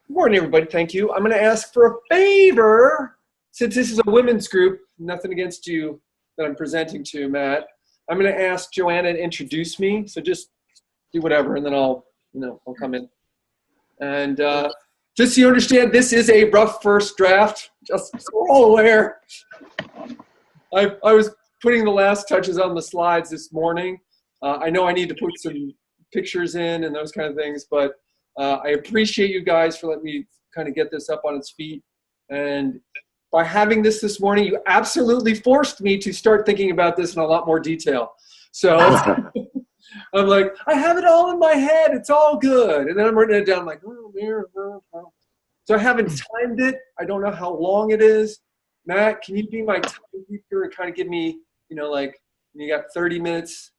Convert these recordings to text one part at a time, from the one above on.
Good morning, everybody. Thank you. I'm going to ask for a favor. Since this is a women's group, nothing against you that I'm presenting to, Matt. I'm going to ask Joanna to introduce me. So just do whatever, and then I'll come in. And just so you understand, this is a rough first draft. Just so we're all aware. I was putting the last touches on the slides this morning. I know I need to put some pictures in and those kind of things, but I appreciate you guys for letting me kind of get this up on its feet. And by having this morning, you absolutely forced me to start thinking about this in a lot more detail. So I'm like, I have it all in my head. It's all good. And then I'm writing it down like, oh. So I haven't timed it. I don't know how long it is. Matt, can you be my timekeeper and kind of give me, like you got 30 minutes,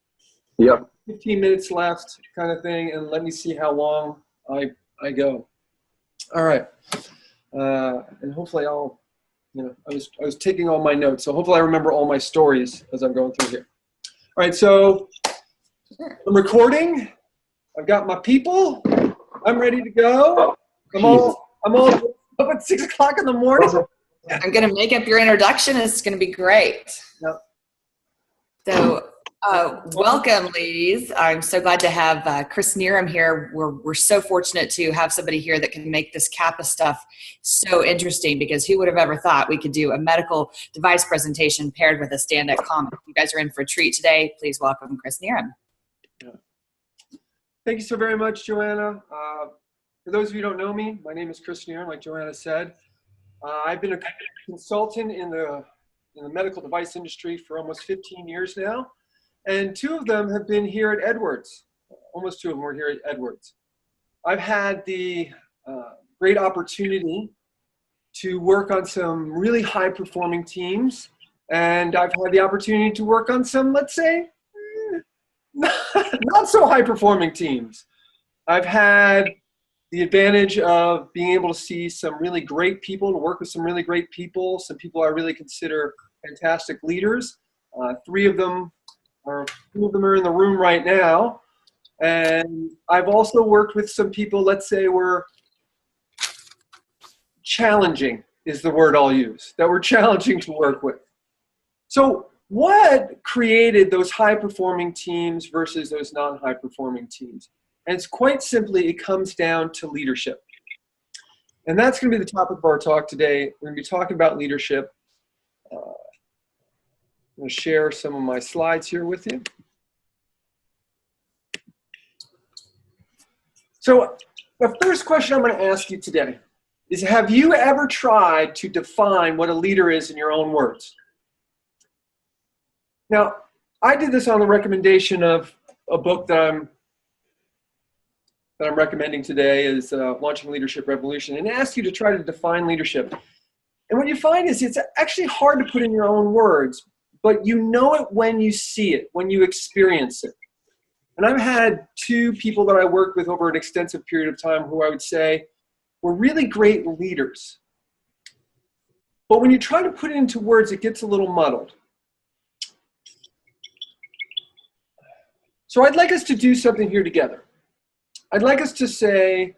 yep, 15 minutes left kind of thing, and let me see how long I go. All right. And hopefully I'll, I was taking all my notes, so hopefully I remember all my stories as I'm going through here. All right, so I'm recording. I've got my people. I'm ready to go. I'm all up at 6 o'clock in the morning. I'm going to make up your introduction. It's going to be great. Yep. So welcome, ladies. I'm so glad to have Chris Knierim here. We're so fortunate to have somebody here that can make this Kappa stuff so interesting, because who would have ever thought we could do a medical device presentation paired with a stand-up comic? You guys are in for a treat today. Please welcome Chris Knierim. Yeah. Thank you so very much, Joanna. For those of you who don't know me, my name is Chris Knierim, like Joanna said. I've been a consultant in the medical device industry for almost 15 years now, and 2 of them have been here at Edwards. Almost 2 of them were here at Edwards. I've had the great opportunity to work on some really high-performing teams, and I've had the opportunity to work on some, let's say, not so high-performing teams. I've had the advantage of being able to see some really great people, to work with some really great people, some people I really consider fantastic leaders. 2 of them are in the room right now. And I've also worked with some people, let's say, were challenging is the word I'll use, that were challenging to work with. So what created those high-performing teams versus those non-high-performing teams? And it's quite simply, it comes down to leadership. And that's going to be the topic of our talk today. We're going to be talking about leadership. I'm going to share some of my slides here with you. So the first question I'm going to ask you today is, have you ever tried to define what a leader is in your own words? Now, I did this on the recommendation of a book that I'm recommending today, is Launching Leadership Revolution, and ask you to try to define leadership. And what you find is it's actually hard to put in your own words, but you know it when you see it, when you experience it. And I've had 2 people that I worked with over an extensive period of time who I would say were really great leaders. But when you try to put it into words, it gets a little muddled. So I'd like us to do something here together. I'd like us to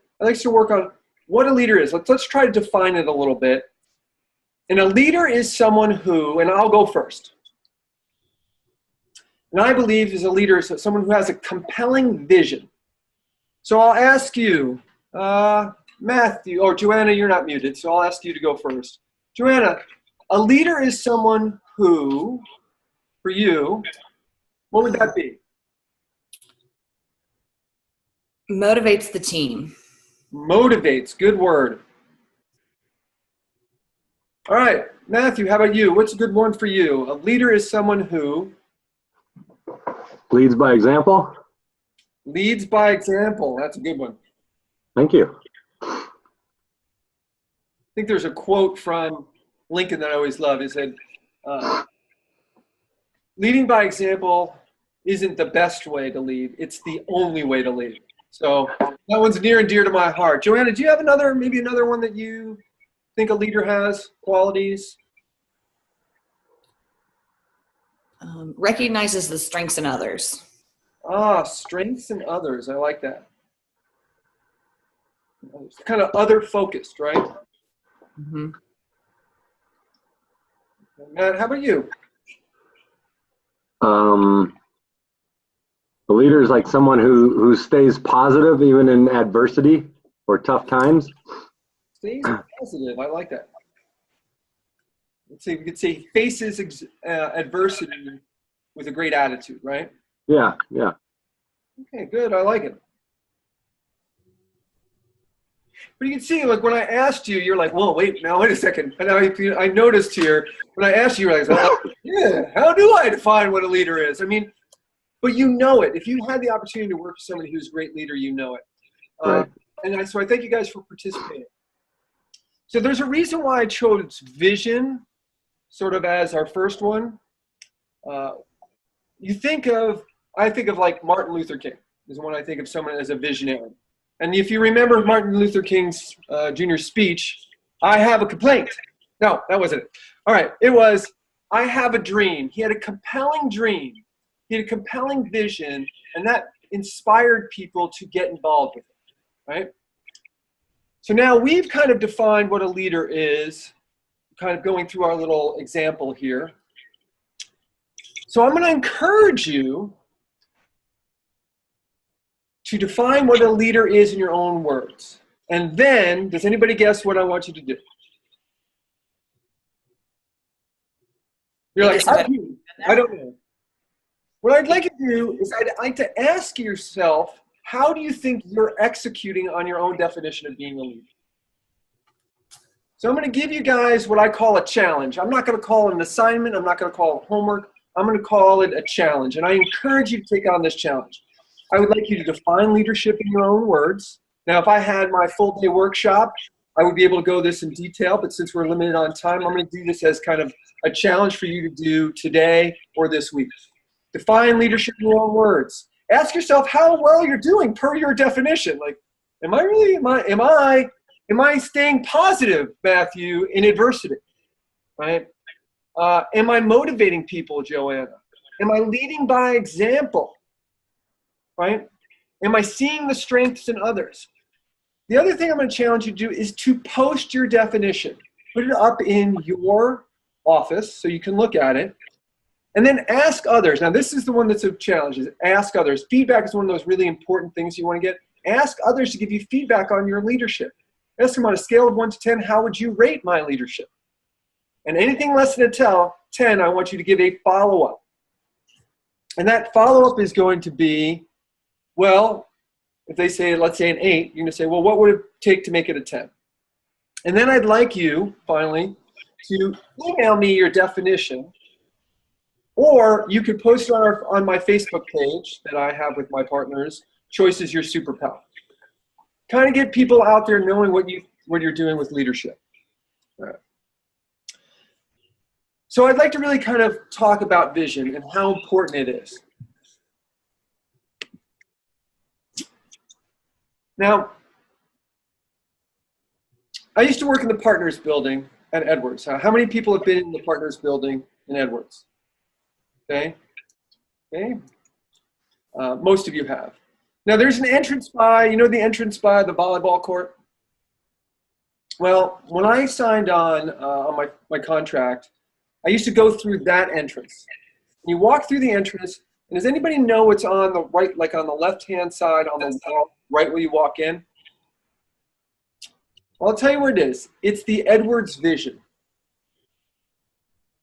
work on what a leader is. Let's try to define it a little bit. And a leader is someone who, and I'll go first. And I believe is a leader is someone who has a compelling vision. So I'll ask you, Matthew, or Joanna, you're not muted, so I'll ask you to go first. Joanna, a leader is someone who, for you, what would that be? Motivates the team. Motivates, good word. All right, Matthew, how about you? What's a good one for you? A leader is someone who leads by example. Leads by example. That's a good one. Thank you. I think there's a quote from Lincoln that I always love. It said, leading by example isn't the best way to lead. It's the only way to lead. So that one's near and dear to my heart. Joanna, do you have maybe another one that you think a leader has, qualities? Recognizes the strengths in others. Ah, strengths in others. I like that. kind of other focused, right? Mm-hmm. Matt, how about you? A leader is like someone who stays positive even in adversity or tough times. Stays positive. I like that. Let's see. We could say faces adversity with a great attitude, right? Yeah, yeah. Okay, good. I like it. But you can see, like, when I asked you, you're like, "Whoa, wait a second." And I noticed here when I asked you, you're like, "Oh, yeah, how do I define what a leader is?" I mean, but you know it. If you had the opportunity to work with somebody who's a great leader, you know it. Right. So I thank you guys for participating. So there's a reason why I chose vision sort of as our first one. I think of like Martin Luther King is when I think of someone as a visionary. And if you remember Martin Luther King's Jr. speech, I have a complaint. No, that wasn't it. All right, it was, I have a dream. He had a compelling dream. He had a compelling vision, and that inspired people to get involved with it, right? So now we've kind of defined what a leader is, kind of going through our little example here. So I'm going to encourage you to define what a leader is in your own words. And then, does anybody guess what I want you to do? You're like, I don't know. What I'd like you to do is I'd like to ask yourself, how do you think you're executing on your own definition of being a leader? So I'm going to give you guys what I call a challenge. I'm not going to call it an assignment. I'm not going to call it homework. I'm going to call it a challenge. And I encourage you to take on this challenge. I would like you to define leadership in your own words. Now, if I had my full-day workshop, I would be able to go this in detail. But since we're limited on time, I'm going to do this as kind of a challenge for you to do today or this week. Define leadership in your own words. Ask yourself how well you're doing per your definition. Like, am I staying positive, Matthew, in adversity? Right? Am I motivating people, Joanna? Am I leading by example? Right? Am I seeing the strengths in others? The other thing I'm going to challenge you to do is to post your definition. Put it up in your office so you can look at it. And then ask others. Now, this is the one that's a challenge, is ask others. Feedback is one of those really important things you want to get. Ask others to give you feedback on your leadership. Ask them on a scale of 1 to 10, how would you rate my leadership? And anything less than a 10, I want you to give a follow-up. And that follow-up is going to be, well, if they say, let's say an 8, you're going to say, well, what would it take to make it a 10? And then I'd like you, finally, to email me your definition. Or you could post it on my Facebook page that I have with my partners, Choice is Your Superpower. Kind of get people out there knowing what you're doing with leadership. All right. So I'd like to really kind of talk about vision and how important it is. Now, I used to work in the Partners Building at Edwards. How many people have been in the Partners Building in Edwards? Okay. Most of you have. Now there's an entrance by, you know the entrance by the volleyball court? Well, when I signed on my contract, I used to go through that entrance. You walk through the entrance, and does anybody know what's on the right, like on the left-hand side on the wall, right where you walk in? Well, I'll tell you where it is. It's the Edwards Vision.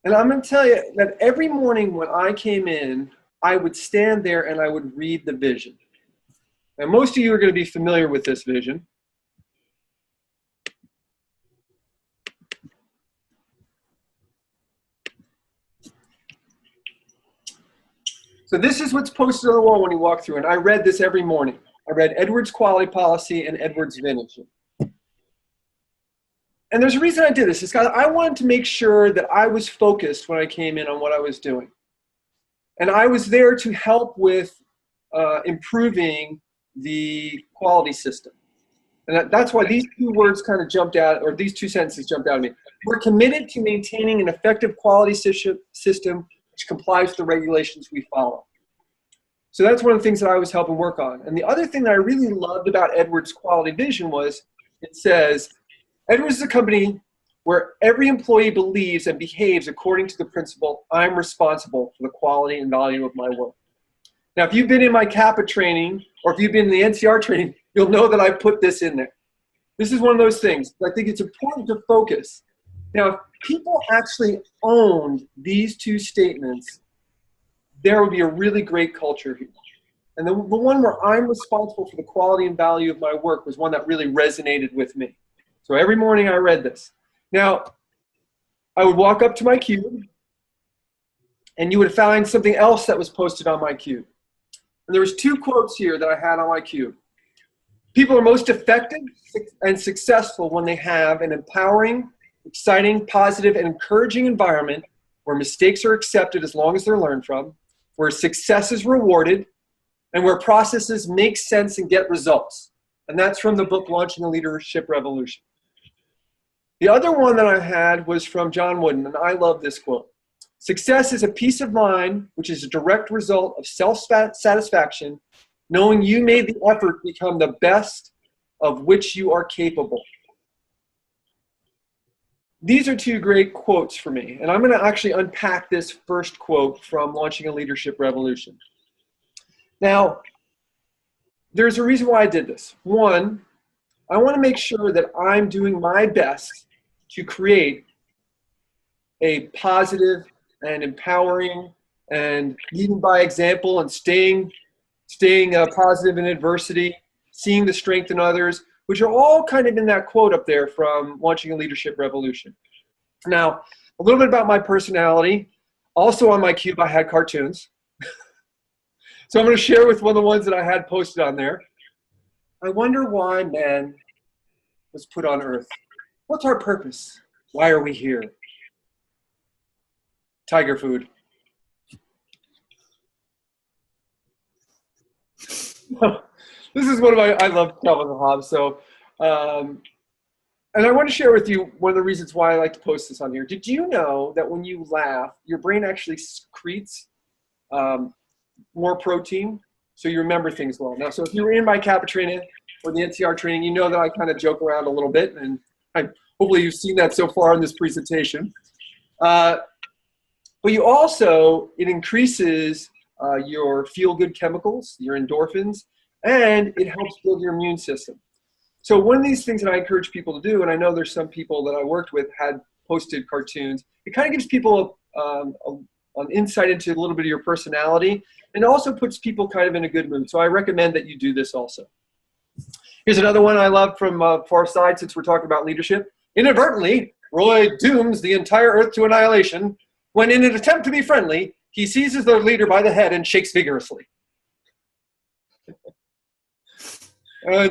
And I'm going to tell you that every morning when I came in, I would stand there and I would read the vision. Now, most of you are going to be familiar with this vision. So this is what's posted on the wall when you walk through. And I read this every morning. I read Edwards Quality Policy and Edwards Vision. And there's a reason I did this. It's because I wanted to make sure that I was focused when I came in on what I was doing. And I was there to help with improving the quality system. And that's why these two words kind of jumped out, or these two sentences jumped out at me. We're committed to maintaining an effective quality system which complies with the regulations we follow. So that's one of the things that I was helping work on. And the other thing that I really loved about Edwards Quality Vision was It says, Edwards is a company where every employee believes and behaves according to the principle, I'm responsible for the quality and value of my work. Now, if you've been in my CAPA training, or if you've been in the NCR training, you'll know that I put this in there. This is one of those things. I think it's important to focus. Now, if people actually owned these two statements, there would be a really great culture here. And the one where I'm responsible for the quality and value of my work was one that really resonated with me. So every morning I read this. Now, I would walk up to my cube, and you would find something else that was posted on my cube. And there was two quotes here that I had on my cube. People are most effective and successful when they have an empowering, exciting, positive, and encouraging environment where mistakes are accepted as long as they're learned from, where success is rewarded, and where processes make sense and get results. And that's from the book Launching a Leadership Revolution. The other one that I had was from John Wooden, and I love this quote. Success is a peace of mind, which is a direct result of self-satisfaction, knowing you made the effort to become the best of which you are capable. These are two great quotes for me, and I'm going to actually unpack this first quote from Launching a Leadership Revolution. Now, there's a reason why I did this. One, I want to make sure that I'm doing my best to create a positive and empowering and leading by example and staying positive in adversity, seeing the strength in others, which are all kind of in that quote up there from Launching a Leadership Revolution. Now, a little bit about my personality. Also on my cube, I had cartoons. So I'm going to share with one of the ones that I had posted on there. I wonder why man was put on earth. What's our purpose? Why are we here? Tiger food. This is one of I love Calvin and Hobbes. So, and I want to share with you one of the reasons why I like to post this on here. Did you know that when you laugh, your brain actually secretes more protein, so you remember things well? Now, so if you were in my CAPA training or the NCR training, you know that I kind of joke around a little bit, and hopefully you've seen that so far in this presentation. But you also, it increases your feel-good chemicals, your endorphins, and it helps build your immune system. So one of these things that I encourage people to do, and I know there's some people that I worked with had posted cartoons, it kind of gives people an insight into a little bit of your personality, and also puts people kind of in a good mood. So I recommend that you do this also. Here's another one I love from Far Side, since we're talking about leadership. Inadvertently, Roy dooms the entire Earth to annihilation when, in an attempt to be friendly, he seizes the leader by the head and shakes vigorously.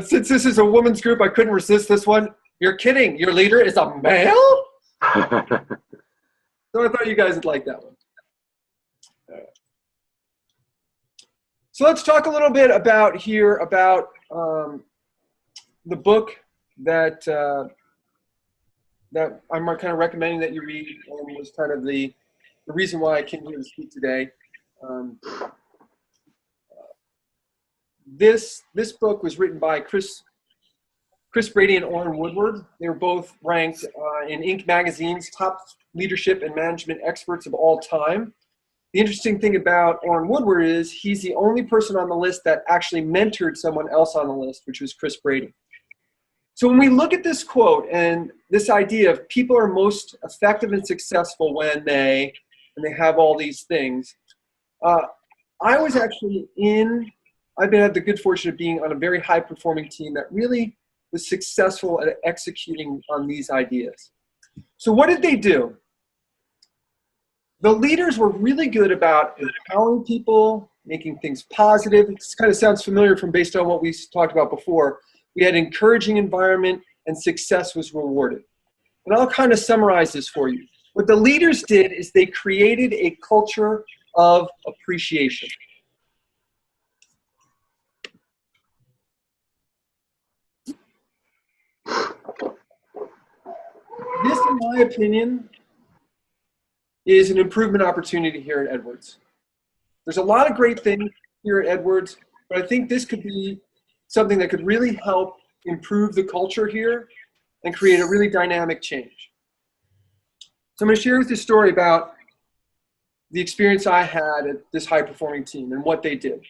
Since this is a women's group, I couldn't resist this one. You're kidding. Your leader is a male? So I thought you guys would like that one. So let's talk a little bit about the book that I'm kind of recommending that you read, and was kind of the reason why I came here to speak today. This book was written by Chris Brady and Orrin Woodward. They were both ranked in Inc. magazine's top leadership and management experts of all time. The interesting thing about Orrin Woodward is he's the only person on the list that actually mentored someone else on the list, which was Chris Brady. So when we look at this quote and this idea of people are most effective and successful when they have all these things, I was actually I've had the good fortune of being on a very high performing team that really was successful at executing on these ideas. So what did they do? The leaders were really good about empowering people, making things positive. This kind of sounds familiar based on what we talked about before. We had an encouraging environment, and success was rewarded. And I'll kind of summarize this for you. What the leaders did is they created a culture of appreciation. This, in my opinion, is an improvement opportunity here at Edwards. There's a lot of great things here at Edwards, but I think this could be something that could really help improve the culture here and create a really dynamic change. So I'm going to share with you a story about the experience I had at this high-performing team and what they did.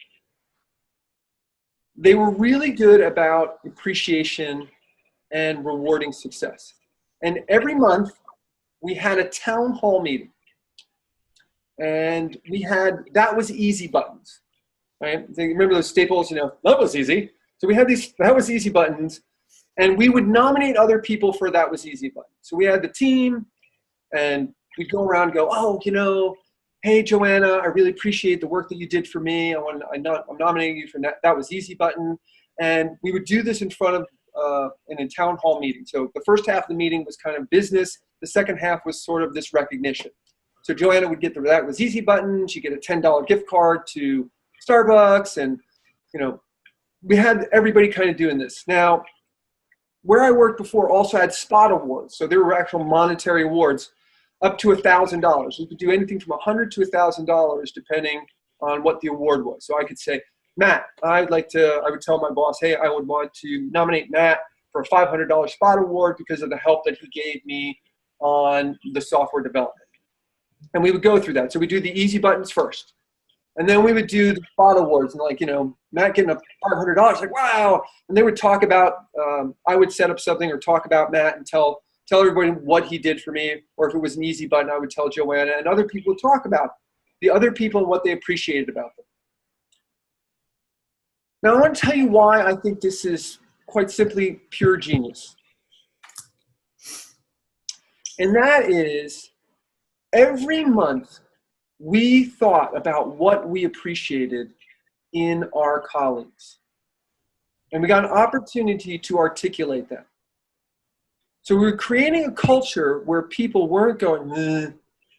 They were really good about appreciation and rewarding success. And every month, we had a town hall meeting. And we had, that was easy buttons, right? So you remember those staples, you know, that was easy. So we had these, that was easy buttons. And we would nominate other people for that was easy button. So we had the team, and we'd go around and go, oh, you know, hey, Joanna, I really appreciate the work that you did for me. I'm nominating you for that was easy button. And we would do this in front of in a town hall meeting. So the first half of the meeting was kind of business. The second half was sort of this recognition. So Joanna would get the that was easy button. She'd get a $10 gift card to Starbucks. And, you know, we had everybody kind of doing this. Now, where I worked before also had spot awards. So there were actual monetary awards up to $1,000. You could do anything from $100 to $1,000 depending on what the award was. So I could say, Matt, I would tell my boss, hey, I would want to nominate Matt for a $500 spot award because of the help that he gave me on the software development. And we would go through that. So we do the easy buttons first. And then we would do the spot awards, and like, you know, Matt getting a $500, like, wow. And they would talk about, I would set up something or talk about Matt and tell everybody what he did for me. Or if it was an easy button, I would tell Joanna, and other people would talk about the other people and what they appreciated about them. Now, I want to tell you why I think this is quite simply pure genius. And that is, every month, we thought about what we appreciated in our colleagues. And we got an opportunity to articulate that. So we were creating a culture where people weren't going,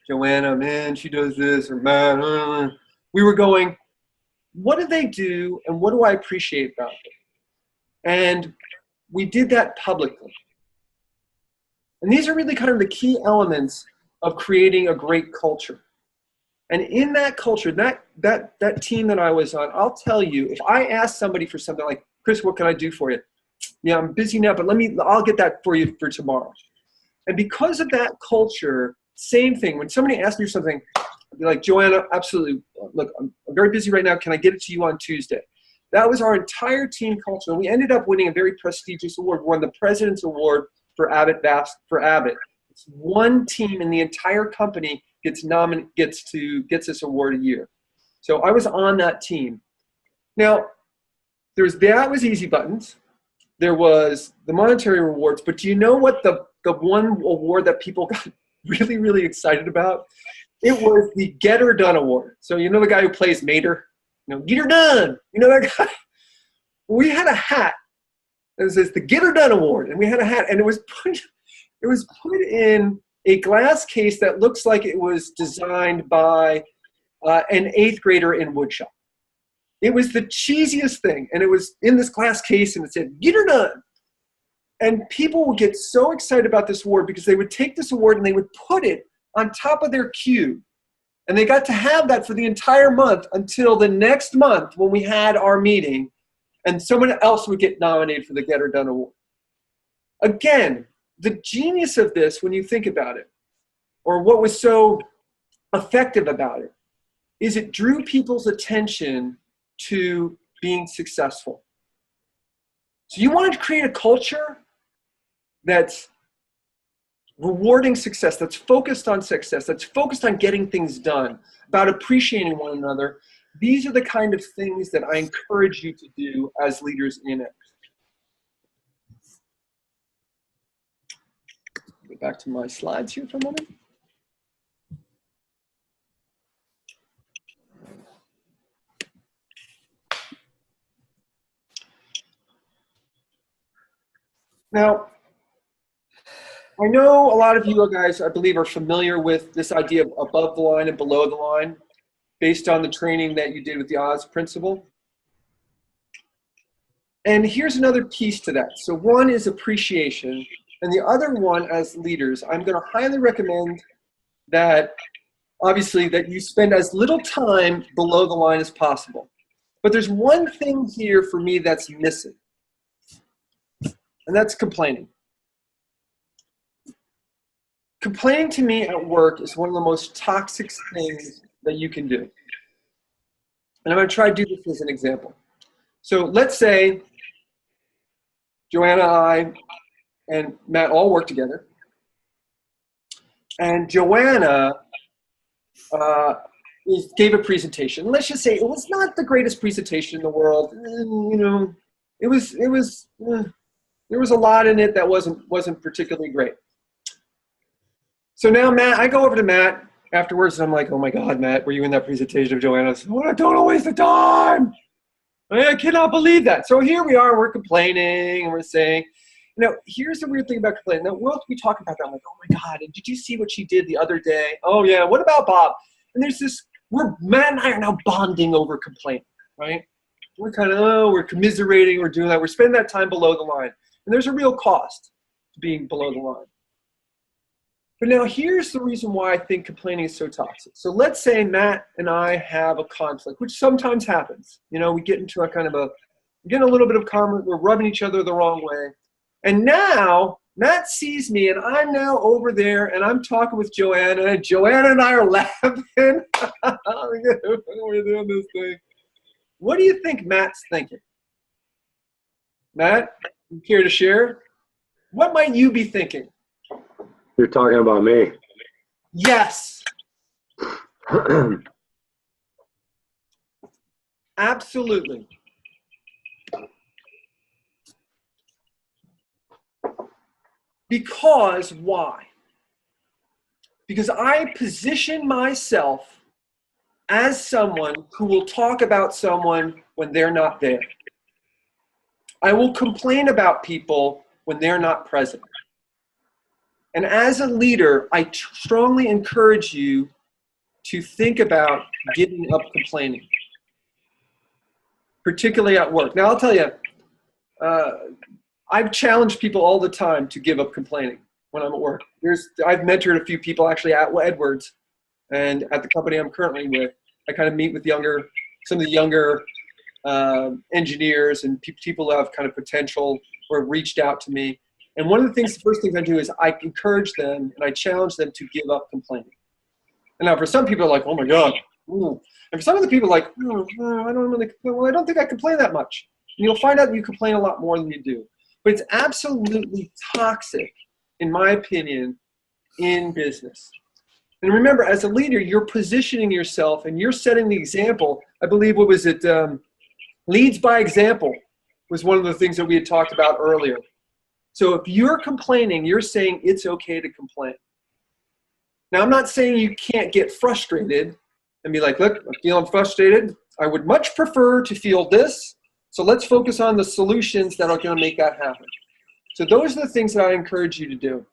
Joanna, man, she does this, or man, we were going, what do they do and what do I appreciate about them? And we did that publicly. And these are really kind of the key elements of creating a great culture. And in that culture, that team that I was on, I'll tell you, if I ask somebody for something like, Chris, what can I do for you? Yeah, I'm busy now, but I'll get that for you for tomorrow. And because of that culture, same thing. When somebody asks me for something, I'd be like, Joanna, absolutely. Look, I'm very busy right now. Can I get it to you on Tuesday? That was our entire team culture. And we ended up winning a very prestigious award. We won the President's Award for Abbott. It's one team in the entire company gets this award a year. So I was on that team. Now, that was easy buttons. There was the monetary rewards, but do you know what the one award that people got really, really excited about? It was the Get Her Done Award. So you know the guy who plays Mater? You know, get her done. You know that guy? We had a hat that says the Get Her Done Award, and we had a hat, and it was put in a glass case that looks like it was designed by an 8th grader in woodshop. It was the cheesiest thing, and it was in this glass case, and it said, get her done. And people would get so excited about this award because they would take this award and they would put it on top of their cube. And they got to have that for the entire month until the next month when we had our meeting, and someone else would get nominated for the Get Her Done Award. Again, the genius of this, when you think about it, or what was so effective about it, is it drew people's attention to being successful. So you wanted to create a culture that's rewarding success, that's focused on success, that's focused on getting things done, about appreciating one another. These are the kind of things that I encourage you to do as leaders in it. Get back to my slides here for a moment. Now, I know a lot of you guys, I believe, are familiar with this idea of above the line and below the line based on the training that you did with the Oz principle. And here's another piece to that. So one is appreciation, and the other one, as leaders, I'm going to highly recommend that, obviously, that you spend as little time below the line as possible. But there's one thing here for me that's missing. and that's complaining. Complaining to me at work is one of the most toxic things that you can do. And I'm going to try to do this as an example. So let's say Joanna, I, and Matt all work together. And Joanna gave a presentation. Let's just say it was not the greatest presentation in the world. You know, there was a lot in it that wasn't particularly great. So now Matt, I go over to Matt afterwards and I'm like, oh my God, Matt, were you in that presentation of Joanna's? Oh, don't waste the time. I cannot believe that. So here we are, we're complaining and we're saying, you know, here's the weird thing about complaining. Now, we talk about that. I'm like, oh my God, and did you see what she did the other day? Oh yeah, what about Bob? And there's this, Matt and I are now bonding over complaining, right? We're kind of, we're commiserating, we're doing that. We're spending that time below the line. And there's a real cost to being below the line. But now here's the reason why I think complaining is so toxic. So let's say Matt and I have a conflict, which sometimes happens. You know, we get into a kind of getting a little bit of conflict, we're rubbing each other the wrong way. And now Matt sees me and I'm now over there and I'm talking with Joanna and Joanna and I are laughing. We're doing this thing. What do you think Matt's thinking? Matt, you care to share? What might you be thinking? You're talking about me. Yes. Absolutely. Because why? Because I position myself as someone who will talk about someone when they're not there. I will complain about people when they're not present. And as a leader, I strongly encourage you to think about giving up complaining, particularly at work. Now, I'll tell you, I've challenged people all the time to give up complaining when I'm at work. I've mentored a few people actually at Edwards, and at the company I'm currently with, I kind of meet with some of the younger engineers and people who have kind of potential or have reached out to me. And one of the first things I do is I encourage them and I challenge them to give up complaining. And now for some people are like, oh my God. Ooh. And for some of the people are like, I don't really complain. Well, I don't think I complain that much. And you'll find out you complain a lot more than you do. But it's absolutely toxic, in my opinion, in business. And remember, as a leader, you're positioning yourself and you're setting the example. I believe, what was it? Leads by example was one of the things that we had talked about earlier. So if you're complaining, you're saying it's okay to complain. Now, I'm not saying you can't get frustrated and be like, look, I'm feeling frustrated. I would much prefer to feel this. So let's focus on the solutions that are going to make that happen. So those are the things that I encourage you to do.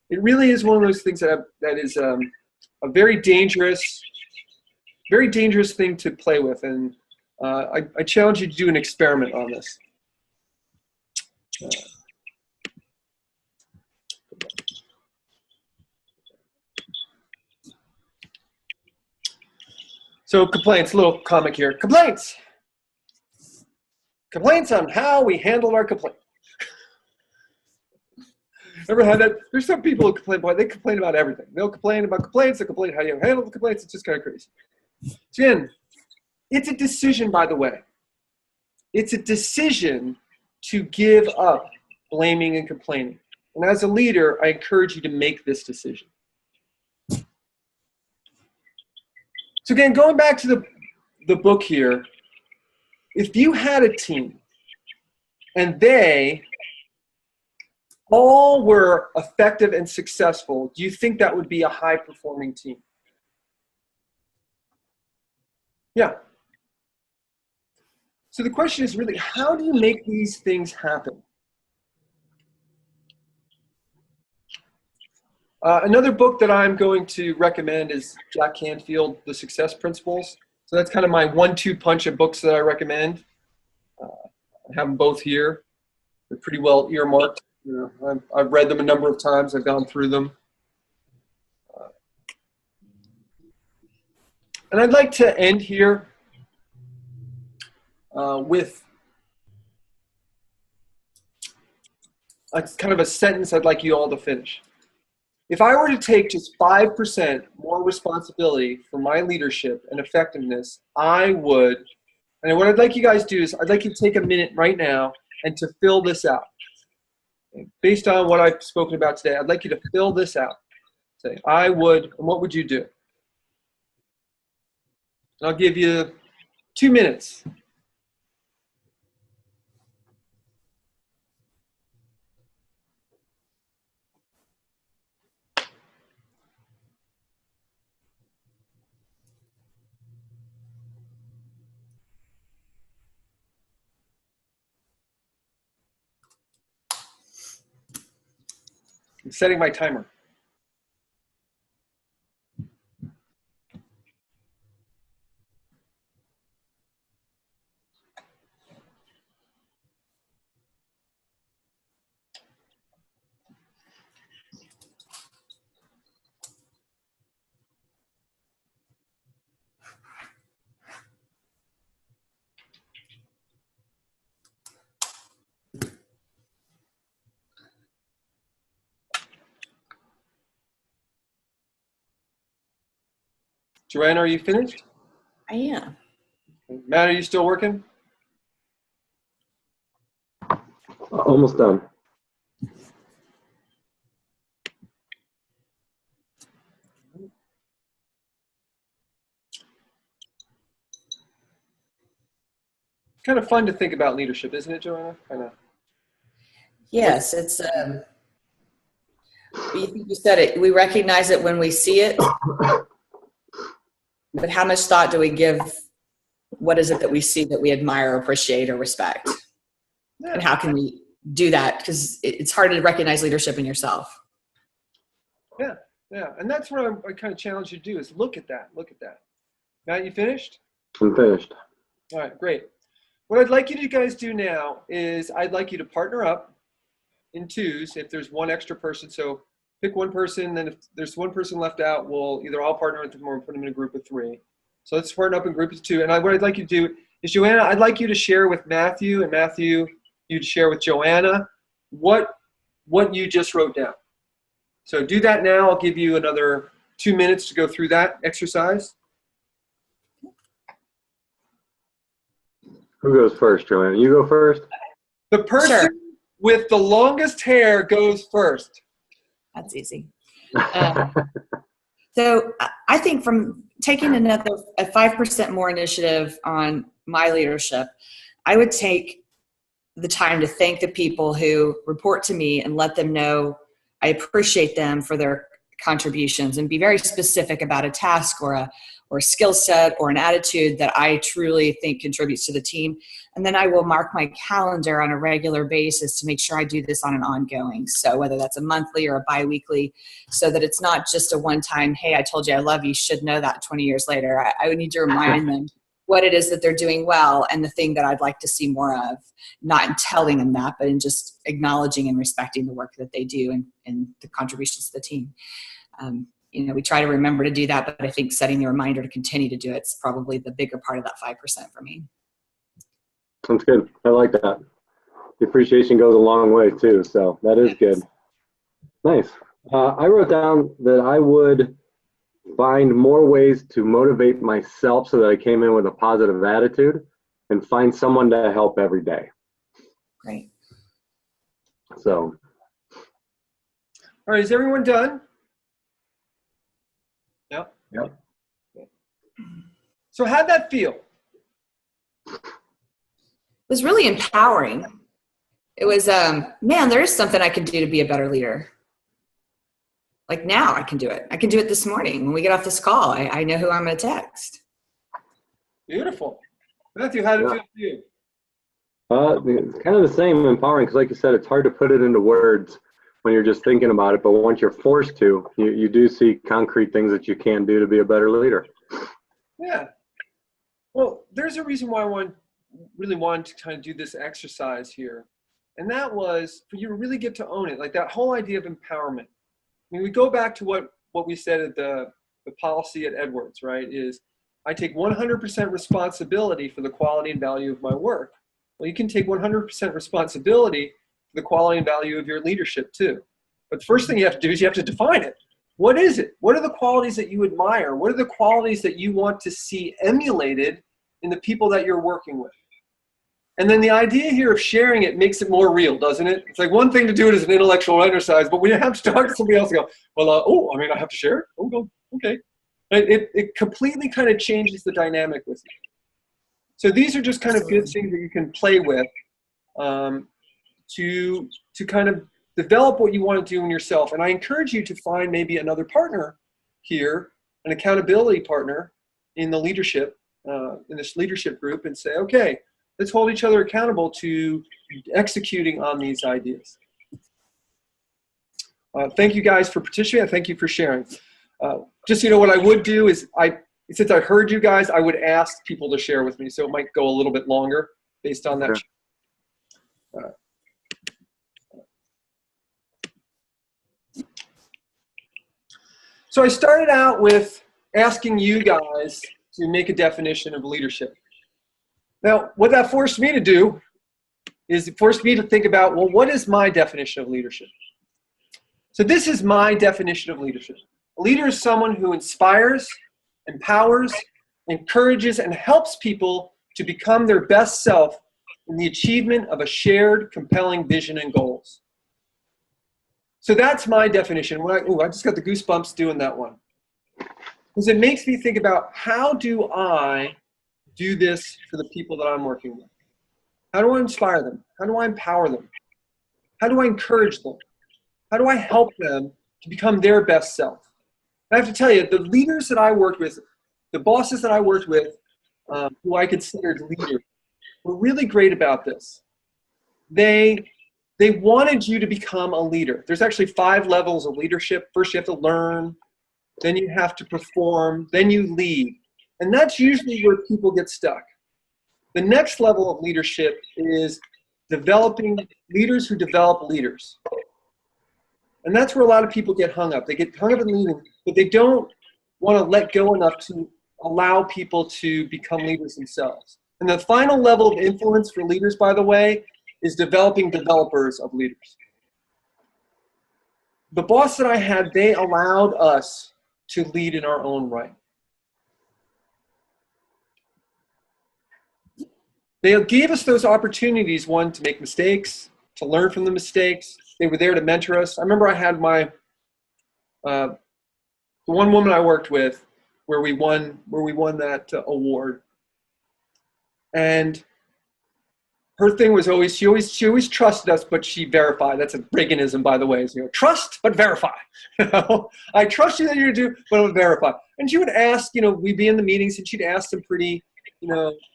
It really is one of those things that is a very dangerous thing to play with. And I challenge you to do an experiment on this. So complaints, a little comic here. Complaints. Complaints on how we handled our complaint. Ever had that? There's some people who complain about, they complain about everything. They'll complain about complaints, they'll complain how you handle the complaints. It's just kind of crazy. So again, it's a decision, by the way. It's a decision to give up blaming and complaining. And as a leader, I encourage you to make this decision. So again, going back to the book here, if you had a team and they all were effective and successful, do you think that would be a high-performing team? Yeah. So the question is really, how do you make these things happen? Another book that I'm going to recommend is Jack Canfield, The Success Principles. So that's kind of my 1-2 punch of books that I recommend. I have them both here. They're pretty well earmarked. You know, I've read them a number of times. I've gone through them. And I'd like to end here with a kind of a sentence I'd like you all to finish. If I were to take just 5% more responsibility for my leadership and effectiveness, I would, and what I'd like you guys to do is I'd like you to take a minute right now and to fill this out. Based on what I've spoken about today, I'd like you to fill this out. Say, I would, and what would you do? And I'll give you 2 minutes. I'm setting my timer. Joanne, are you finished? I am. Matt, are you still working? Almost done. Kind of fun to think about leadership, isn't it, Joanna? Kind of. Yes, it's. You said it. We recognize it when we see it, but how much thought do we give? What is it that we see that we admire, appreciate, or respect? Yeah. And how can we do that? Because it's hard to recognize leadership in yourself. Yeah, yeah, and that's what I kind of challenge you to do is look at that. Look at that. Matt, you finished? I'm finished. All right, great. What I'd like you to guys do now is I'd like you to partner up in twos if there's one extra person. So pick one person, then if there's one person left out, we'll either all partner with them or put them in a group of 3. So let's partner up in groups of 2. And what I'd like you to do is, Joanna, I'd like you to share with Matthew, and Matthew, you to share with Joanna what you just wrote down. So do that now. I'll give you another 2 minutes to go through that exercise. Who goes first, Joanna? You go first? The person with the longest hair goes first. That's easy. So I think from taking a 5% more initiative on my leadership, I would take the time to thank the people who report to me and let them know I appreciate them for their contributions, and be very specific about a task or a skill set or an attitude that I truly think contributes to the team. And then I will mark my calendar on a regular basis to make sure I do this on an ongoing. So whether that's a monthly or a biweekly, so that it's not just a one-time, hey, I told you I love you, should know that 20 years later. I would need to remind them what it is that they're doing well and the thing that I'd like to see more of, not in telling them that, but in just acknowledging and respecting the work that they do and the contributions to the team. We try to remember to do that, but I think setting the reminder to continue to do it is probably the bigger part of that 5% for me. Sounds good. I like that. The appreciation goes a long way too, so that is good. Nice. I wrote down that I would find more ways to motivate myself so that I came in with a positive attitude and find someone to help every day. Great. So. All right, is everyone done? Yep. Yep. So how'd that feel? It was really empowering. It was, man, there is something I can do to be a better leader. Like now I can do it. I can do it this morning when we get off this call. I know who I'm going to text. Beautiful. Matthew, how did it feel for you? It's kind of the same, empowering, because like you said, it's hard to put it into words when you're just thinking about it, but once you're forced to, you do see concrete things that you can do to be a better leader. Yeah. Well, there's a reason why I really wanted to kind of do this exercise here. And that was for you to really get to own it, like that whole idea of empowerment. I mean, we go back to what we said at the policy at Edwards, right, is I take 100% responsibility for the quality and value of my work. Well, you can take 100% responsibility the quality and value of your leadership too. But the first thing you have to do is you have to define it. What is it? What are the qualities that you admire? What are the qualities that you want to see emulated in the people that you're working with? And then the idea here of sharing it makes it more real, doesn't it? It's like one thing to do it as an intellectual exercise, but when you have to talk to somebody else and go, well, I have to share it? Oh, okay. It completely kind of changes the dynamic with you. So these are just kind of good things that you can play with to kind of develop what you want to do in yourself. And I encourage you to find maybe another partner here, an accountability partner in the leadership, in this leadership group, and say, okay, let's hold each other accountable to executing on these ideas. Thank you guys for participating. Thank you for sharing. Just so you know, what I would do is, since I heard you guys, I would ask people to share with me. So it might go a little bit longer based on that. Okay. So I started out with asking you guys to make a definition of leadership. Now, what that forced me to do is it forced me to think about, well, what is my definition of leadership? So this is my definition of leadership. A leader is someone who inspires, empowers, encourages, and helps people to become their best self in the achievement of a shared, compelling vision and goals. So that's my definition. I just got the goosebumps doing that one. Because it makes me think about, how do I do this for the people that I'm working with? How do I inspire them? How do I empower them? How do I encourage them? How do I help them to become their best self? I have to tell you, the leaders that I worked with, the bosses that I worked with, who I considered leaders, were really great about this. They wanted you to become a leader. There's actually 5 levels of leadership. First, you have to learn, then you have to perform, then you lead. And that's usually where people get stuck. The next level of leadership is developing leaders who develop leaders. And that's where a lot of people get hung up. They get hung up in leading, but they don't want to let go enough to allow people to become leaders themselves. And the final level of influence for leaders, by the way, is developing developers of leaders. The boss that I had, they allowed us to lead in our own right. They gave us those opportunities, one, to make mistakes, to learn from the mistakes. They were there to mentor us. I remember I had the one woman I worked with where we won that award. And her thing was always, she always trusted us, but she verified. That's a Reaganism, by the way. So, trust, but verify. I trust you that you're going to do, but I'll verify. And she would ask, we'd be in the meetings, and she'd ask some pretty,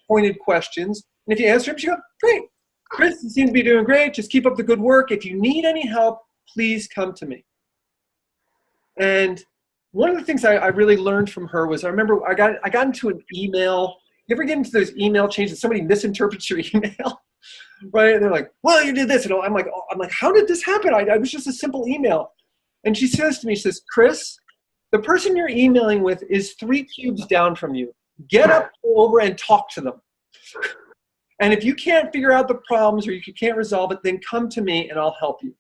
pointed questions. And if you answer them, she'd go, great. Chris, you seem to be doing great. Just keep up the good work. If you need any help, please come to me. And one of the things I really learned from her was, I remember I got into an email. You ever get into those email chains and somebody misinterprets your email? Right? And they're like, well, you did this. And I'm like, how did this happen? I was just a simple email. And she says to me, she says, Chris, the person you're emailing with is 3 cubes down from you. Get up, go over, and talk to them. And if you can't figure out the problems or you can't resolve it, then come to me and I'll help you.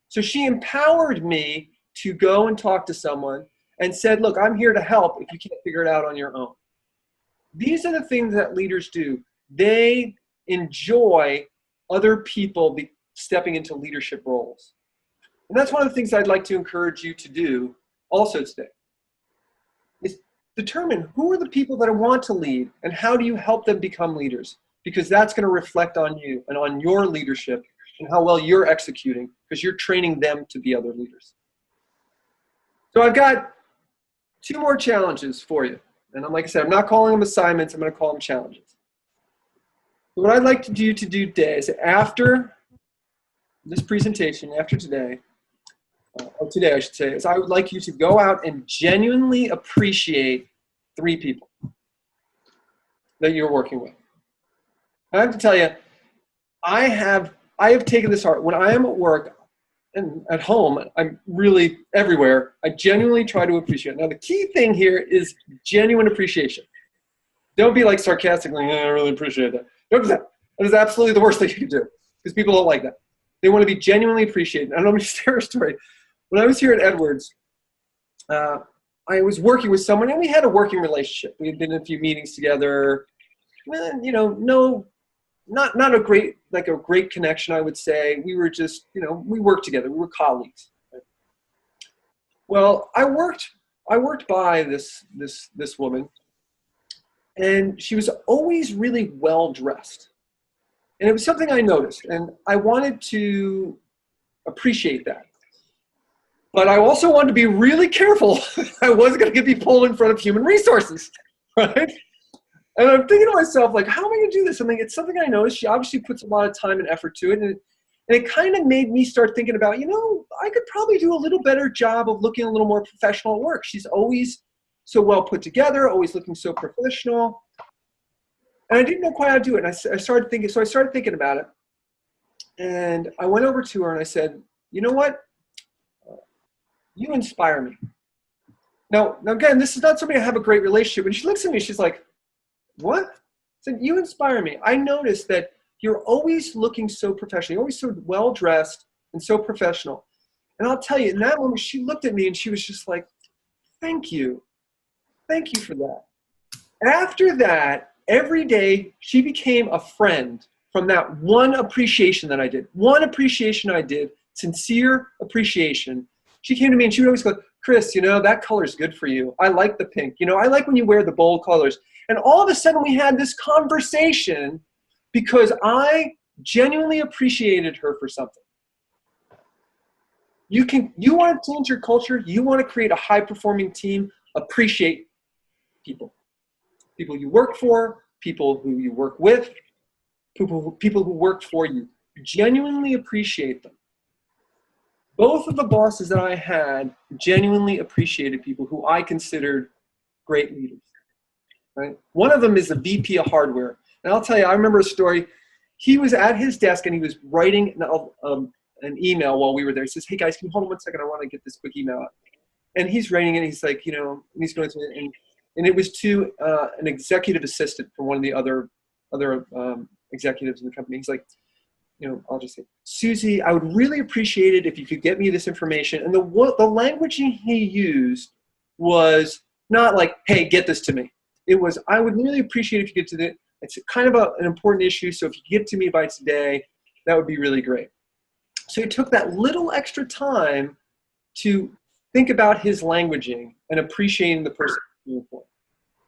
So she empowered me to go and talk to someone and said, look, I'm here to help if you can't figure it out on your own. These are the things that leaders do. They enjoy other people stepping into leadership roles. And that's one of the things I'd like to encourage you to do also today, is determine who are the people that I want to lead and how do you help them become leaders? Because that's going to reflect on you and on your leadership and how well you're executing, because you're training them to be other leaders. So I've got 2 more challenges for you. And like I said, I'm not calling them assignments. I'm going to call them challenges. So what I'd like to do today is, after this presentation, after today, I should say, is I would like you to go out and genuinely appreciate 3 people that you're working with. I have to tell you, I have taken this heart. When I am at work and at home, I'm really everywhere. I genuinely try to appreciate. Now, the key thing here is genuine appreciation. Don't be like sarcastic, like, I really appreciate that. Don't do that. That is absolutely the worst thing you can do, because people don't like that. They want to be genuinely appreciated. I don't know if you share a story. When I was here at Edwards, I was working with someone, and we had a working relationship. We had been in a few meetings together. You know, not a great connection, I would say. We were just, we worked together. We were colleagues. Well, I worked by this woman, and she was always really well dressed. And it was something I noticed, and I wanted to appreciate that. But I also wanted to be really careful. I wasn't going to get me pulled in front of human resources, right? And I'm thinking to myself, like, how am I going to do this? I mean, it's something I noticed. She obviously puts a lot of time and effort to it. And it kind of made me start thinking about, I could probably do a little better job of looking a little more professional at work. She's always so well put together, always looking so professional. And I didn't know quite how to do it. And I started thinking about it. And I went over to her and I said, you know what? You inspire me. Now again, this is not somebody I have a great relationship. And she looks at me, she's like, what? I said, you inspire me. I noticed that you're always looking so professional. You're always so well dressed and so professional. And I'll tell you, in that moment, she looked at me and she was just like, thank you. Thank you for that. After that, every day she became a friend from that one appreciation that I did. One appreciation I did, sincere appreciation. She came to me and she would always go, Chris, that color's good for you. I like the pink. I like when you wear the bold colors. And all of a sudden we had this conversation because I genuinely appreciated her for something. You want to change your culture. You want to create a high-performing team. Appreciate people. People you work for, people who you work with, people who work for you. Genuinely appreciate them. Both of the bosses that I had genuinely appreciated people who I considered great leaders. Right? One of them is the VP of hardware. And I'll tell you, I remember a story. He was at his desk and he was writing an email while we were there. He says, hey guys, can you hold on 1 second? I want to get this quick email out. And he's writing it. He's like, and he's going through it. And it was to an executive assistant from one of the other executives in the company. He's like, I'll just say, Susie, I would really appreciate it if you could get me this information. And the language he used was not like, hey, get this to me. It was, I would really appreciate if you get to it. It's kind of an important issue, so if you get to me by today, that would be really great. So he took that little extra time to think about his languaging and appreciating the person he's doing for.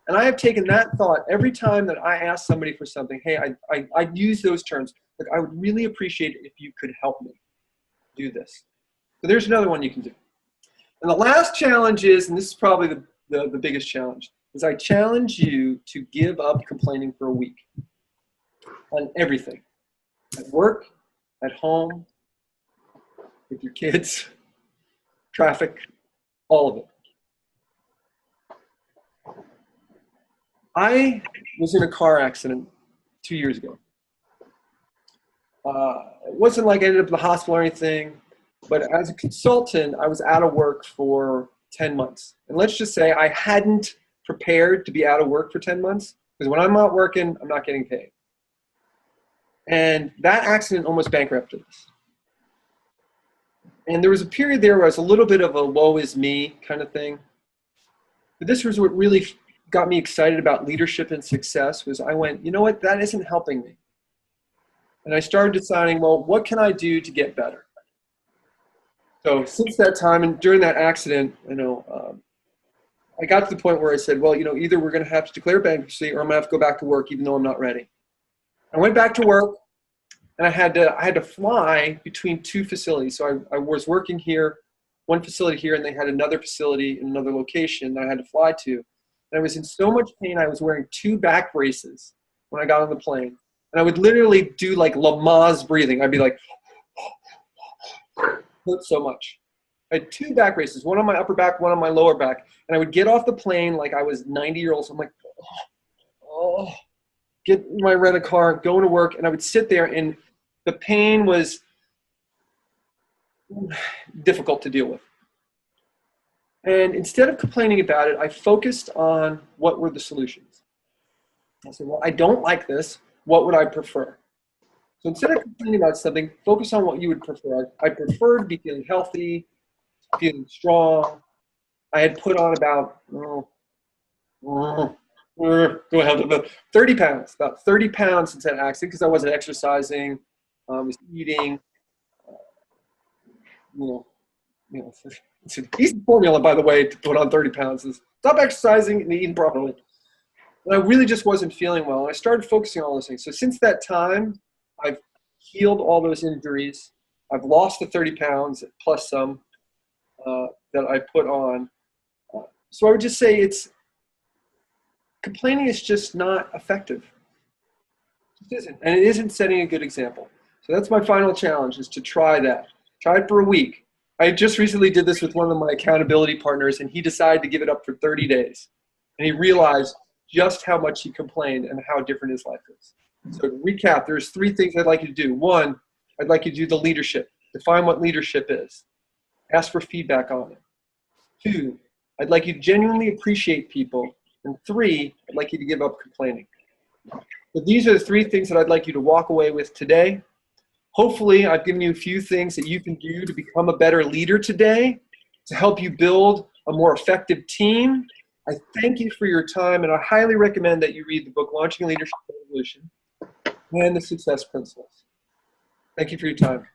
And I have taken that thought every time that I ask somebody for something. Hey, I use those terms. Like, I would really appreciate it if you could help me do this. So there's another one you can do. And the last challenge is, and this is probably the biggest challenge, is I challenge you to give up complaining for a week on everything. At work, at home, with your kids, traffic, all of it. I was in a car accident 2 years ago. It wasn't like I ended up in the hospital or anything, but as a consultant, I was out of work for 10 months. And let's just say I hadn't prepared to be out of work for 10 months, because when I'm not working, I'm not getting paid. And that accident almost bankrupted us. And there was a period there where I was a little bit of a woe is me kind of thing. But this was what really got me excited about leadership and success. Was I went, you know what, that isn't helping me. And I started deciding, well, what can I do to get better? So since that time and during that accident, I got to the point where I said, well, either we're going to have to declare bankruptcy or I'm going to have to go back to work even though I'm not ready. I went back to work and I had to fly between two facilities. So I was working here, one facility here, and they had another facility in another location that I had to fly to. And I was in so much pain, I was wearing 2 back braces when I got on the plane. And I would literally do like Lamaze breathing. I'd be like, hurt so much. I had 2 back braces, one on my upper back, one on my lower back. And I would get off the plane like I was 90 years old. So I'm like, get in my rental car, going to work. And I would sit there and the pain was difficult to deal with. And instead of complaining about it, I focused on what were the solutions. I said, well, I don't like this. What would I prefer? So instead of complaining about something, focus on what you would prefer. I prefer to be feeling healthy, feeling strong. I had put on about, go ahead, about 30 pounds, since that accident, because I wasn't exercising, I was eating, it's an easy formula, by the way, to put on 30 pounds is stop exercising and eating properly. And I really just wasn't feeling well. And I started focusing on all those things. So since that time, I've healed all those injuries. I've lost the 30 pounds plus some that I put on. So I would just say complaining is just not effective. It just isn't. And it isn't setting a good example. So that's my final challenge, is to try that. Try it for a week. I just recently did this with one of my accountability partners, and he decided to give it up for 30 days. And he realized just how much he complained and how different his life is. So to recap, there's 3 things I'd like you to do. 1, I'd like you to do the leadership. Define what leadership is. Ask for feedback on it. 2, I'd like you to genuinely appreciate people. And 3, I'd like you to give up complaining. So these are the 3 things that I'd like you to walk away with today. Hopefully, I've given you a few things that you can do to become a better leader today, to help you build a more effective team. I thank you for your time, and I highly recommend that you read the book, Launching a Leadership Revolution, and the Success Principles. Thank you for your time.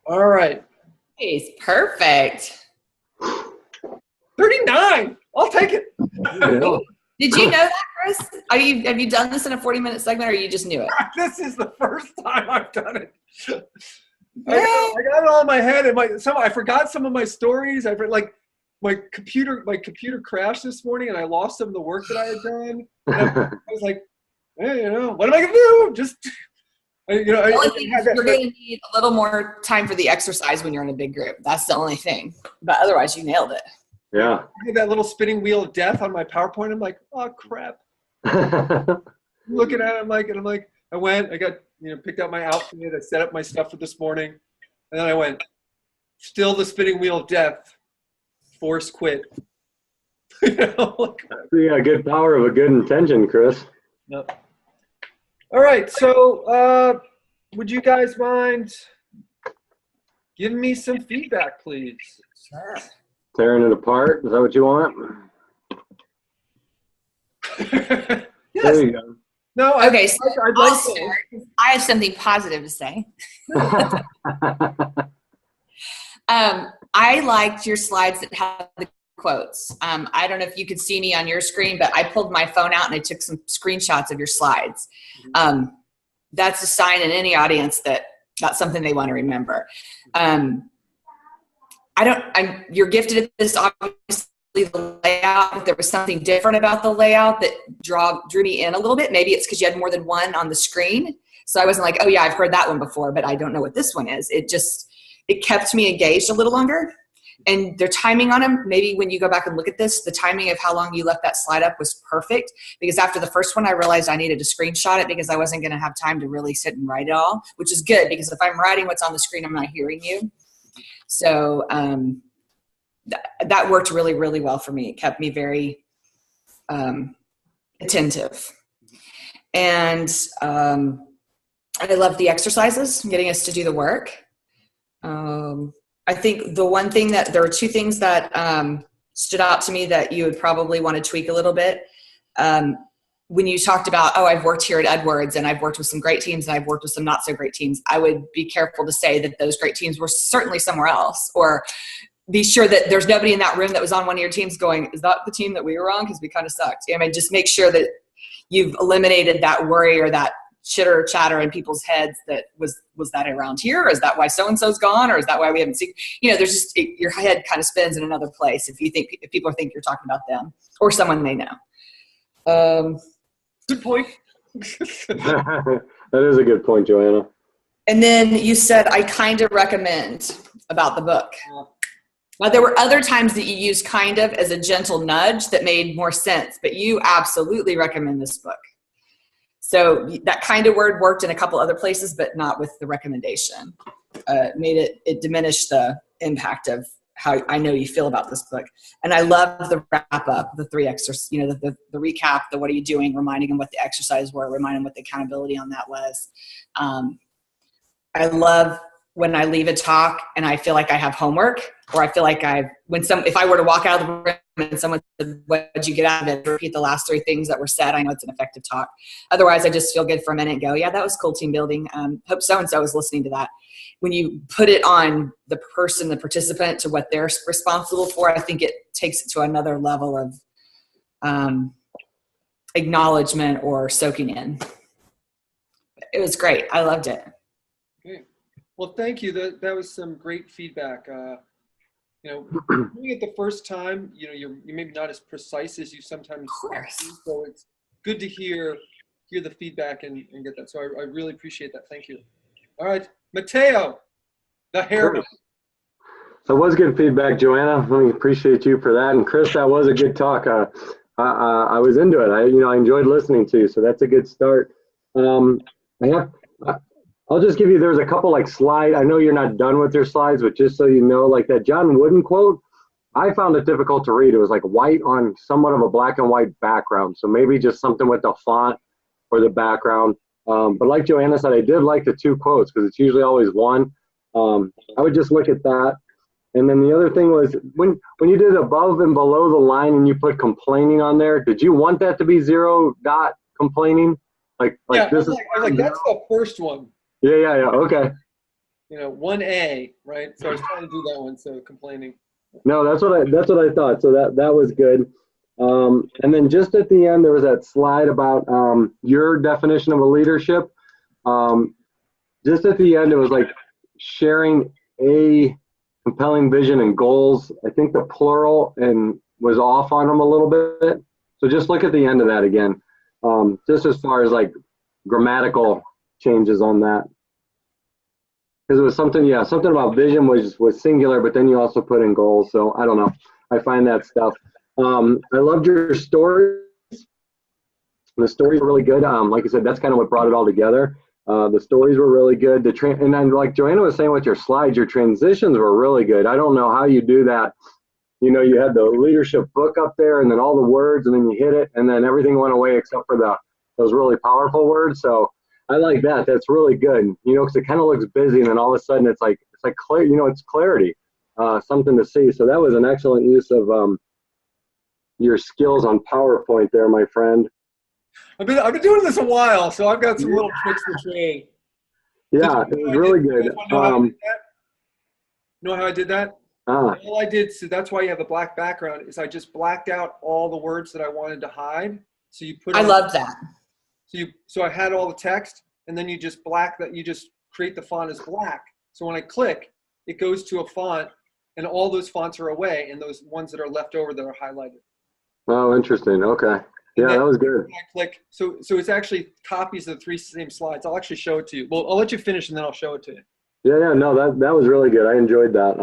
All right. He's perfect. 39. I'll take it. Yeah. Did you know that, Chris? Have you done this in a 40-minute segment, or you just knew it? This is the first time I've done it. I got it all in my head, and I forgot some of my stories. My computer crashed this morning, and I lost some of the work that I had done. I was like, hey, what am I gonna do? You're going to need a little more time for the exercise when you're in a big group. That's the only thing. But otherwise, you nailed it. Yeah. I had that little spinning wheel of death on my PowerPoint. I'm like, oh crap. Looking at it, I got picked out my outfit. I set up my stuff for this morning, and then I went, still the spinning wheel of death. Force quit. Yeah, good power of a good intention, Chris. Yep. All right, so would you guys mind giving me some feedback, please? Sure. Tearing it apart, is that what you want? Yes. There you go. No, okay, so I'd I'll like start. I have something positive to say. I liked your slides that have the quotes. I don't know if you could see me on your screen, but I pulled my phone out and I took some screenshots of your slides. That's a sign in any audience that that's something they want to remember. You're gifted at this, obviously, the layout. If there was something different about the layout that drew me in a little bit, maybe it's because you had more than one on the screen. So I wasn't like, oh yeah, I've heard that one before, but I don't know what this one is. It kept me engaged a little longer. And their timing on them, maybe when you go back and look at this, the timing of how long you left that slide up was perfect, because after the first one, I realized I needed to screenshot it because I wasn't going to have time to really sit and write it all, which is good because if I'm writing what's on the screen, I'm not hearing you. So that worked really, really well for me. It kept me very attentive. And I love the exercises, getting us to do the work. I think the one thing there were 2 things that stood out to me that you would probably want to tweak a little bit. When you talked about, I've worked here at Edwards and I've worked with some great teams and I've worked with some not so great teams, I would be careful to say that those great teams were certainly somewhere else, or be sure that there's nobody in that room that was on one of your teams going, is that the team that we were on? Because we kind of sucked. I mean, just make sure that you've eliminated that worry or that chitter chatter in people's heads that was that around here, or is that why so-and-so's gone, or is that why we haven't seen, there's just, your head kind of spins in another place if people think you're talking about them or someone they know. Good point. That is a good point, Joanna. And then you said, I kind of recommend about the book. Now, there were other times that you used kind of as a gentle nudge that made more sense, but you absolutely recommend this book. So that kind of word worked in a couple other places, but not with the recommendation. It diminished the impact of how I know you feel about this book. And I love the wrap up, the 3 exercises, the recap, the what are you doing, reminding them what the exercise were, reminding them what the accountability on that was. I love when I leave a talk and I feel like I have homework, or I feel like if I were to walk out of the room and someone said, what did you get out of it? Repeat the last 3 things that were said. I know it's an effective talk. Otherwise, I just feel good for a minute and go, yeah, that was cool team building. Hope so-and-so was listening to that. When you put it on the person, the participant, to what they're responsible for, I think it takes it to another level of acknowledgement or soaking in. It was great. I loved it. Okay. Well, thank you. That was some great feedback. Doing it the first time, you're maybe not as precise as you sometimes do, so it's good to hear the feedback and get that. So I really appreciate that. Thank you. All right, Mateo, the hairman. So it was good feedback, Joanna. I appreciate you for that. And Chris, that was a good talk. I was into it. I enjoyed listening to you. So that's a good start. I'll just give you, there's a couple like slides. I know you're not done with your slides, but just so you know, like that John Wooden quote, I found it difficult to read. It was like white on somewhat of a black and white background. So maybe just something with the font or the background. But like Joanna said, I did like the 2 quotes because it's usually always one. I would just look at that. And then the other thing was when you did above and below the line and you put complaining on there, did you want that to be 0 dot complaining? Like yeah, this I was like, that's the first one. Yeah. Okay. 1A, right? So I was trying to do that one. So complaining. No, that's what I thought. So that was good. And then just at the end, there was that slide about your definition of a leadership. Just at the end, it was like sharing a compelling vision and goals. I think the plural and was off on them a little bit. So just look at the end of that again. Just as far as like grammatical changes on that, because it was something about vision was singular, but then you also put in goals. So I don't know, I find that stuff. I loved your stories. The stories were really good. Like I said, that's kind of what brought it all together. The stories were really good. And then like Joanna was saying with your slides, your transitions were really good. I don't know how you do that. You had the leadership book up there and then all the words, and then you hit it and then everything went away except for those really powerful words. So I like that. That's really good. Because it kind of looks busy, and then all of a sudden it's like clear. It's clarity, something to see. So that was an excellent use of your skills on PowerPoint there, my friend. I've been doing this a while, so I've got some little tricks to trade. Yeah, it was really good. Know how I did that? All I did, so that's why you have the black background, is I just blacked out all the words that I wanted to hide. So you put. I love that. So I had all the text, and then you just black that. You just create the font as black. So when I click, it goes to a font, and all those fonts are away, and those ones that are left over that are highlighted. Oh, interesting. Okay. Yeah, that was good. I click. So it's actually copies of the 3 same slides. I'll actually show it to you. Well, I'll let you finish, and then I'll show it to you. Yeah. No, that was really good. I enjoyed that.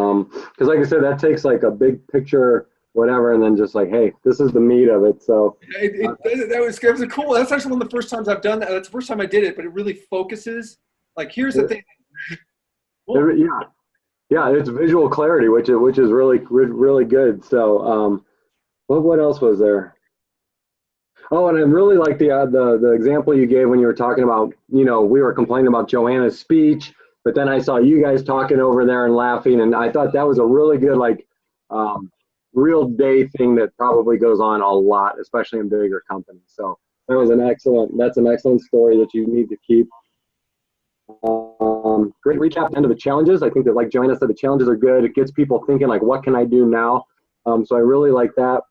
Because like I said, that takes like a big picture, whatever, and then just like, hey, this is the meat of it. So that was cool. That's actually one of the first times I've done that. That's the first time I did it, but it really focuses. Like, here's the thing. Yeah, it's visual clarity, which is really good. So, what else was there? Oh, and I really like the example you gave when you were talking about, we were complaining about Joanna's speech, but then I saw you guys talking over there and laughing, and I thought that was a really good, like, real day thing that probably goes on a lot, especially in bigger companies. So that's an excellent story that you need to keep. Great recap into the challenges. I think that, like Joanna said, the challenges are good. It gets people thinking, like, what can I do now? So I really like that.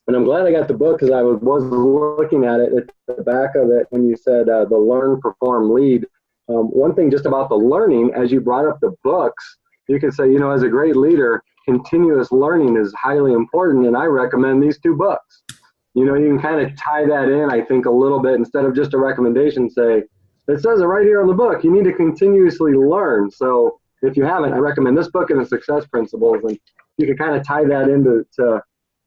And I'm glad I got the book, because I was looking at it at the back of it when you said the learn, perform, lead. One thing just about the learning, as you brought up the books, you can say, as a great leader, continuous learning is highly important, and I recommend these 2 books. You can kind of tie that in, I think, a little bit, instead of just a recommendation, say, it says it right here on the book, you need to continuously learn. So if you haven't, I recommend this book and the Success Principles, and you can kind of tie that into